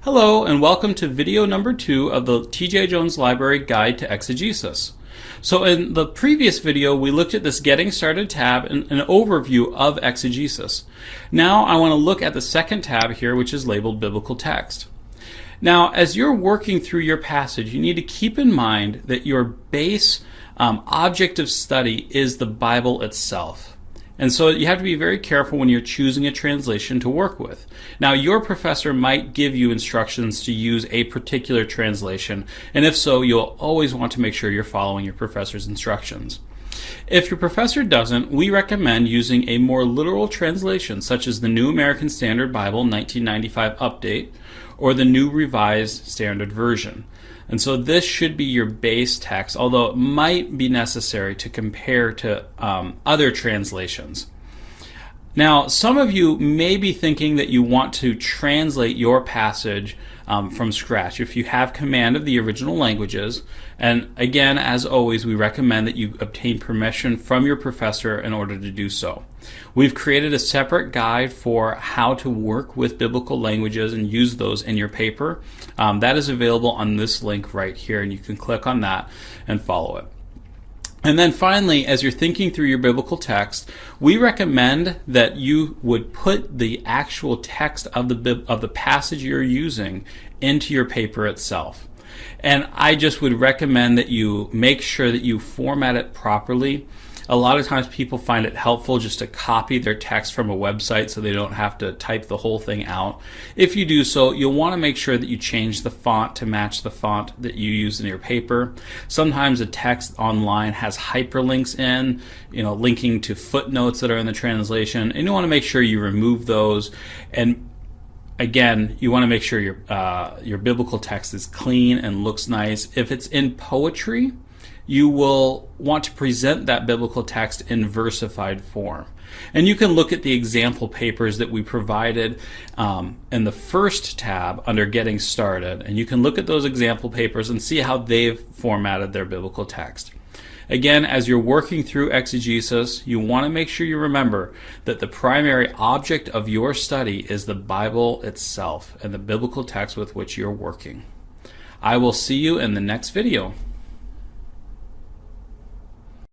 Hello and welcome to video number 2 of the T.J. Jones Library Guide to Exegesis. So in the previous video we looked at this Getting Started tab and an overview of exegesis. Now I want to look at the second tab here, which is labeled Biblical Text. Now as you're working through your passage, you need to keep in mind that your base object of study is the Bible itself. And so you have to be very careful when you're choosing a translation to work with. Now, your professor might give you instructions to use a particular translation, and if so, you'll always want to make sure you're following your professor's instructions. If your professor doesn't, we recommend using a more literal translation, such as the New American Standard Bible 1995 Update or the New Revised Standard Version. And so this should be your base text, although it might be necessary to compare to other translations. Now, some of you may be thinking that you want to translate your passage from scratch if you have command of the original languages. And again, as always, we recommend that you obtain permission from your professor in order to do so. We've created a separate guide for how to work with biblical languages and use those in your paper. That is available on this link right here, and you can click on that and follow it. And then finally, as you're thinking through your biblical text, we recommend that you would put the actual text of the passage you're using into your paper itself. And I just would recommend that you make sure that you format it properly. A lot of times people find it helpful just to copy their text from a website so they don't have to type the whole thing out. If you do so, you'll want to make sure that you change the font to match the font that you use in your paper. Sometimes a text online has hyperlinks in, linking to footnotes that are in the translation, and you want to make sure you remove those. And again, you want to make sure your biblical text is clean and looks nice. If it's in poetry, you will want to present that biblical text in versified form. And you can look at the example papers that we provided in the first tab under Getting Started, and you can look at those example papers and see how they've formatted their biblical text. Again, as you're working through exegesis, you want to make sure you remember that the primary object of your study is the Bible itself and the biblical text with which you're working. I will see you in the next video.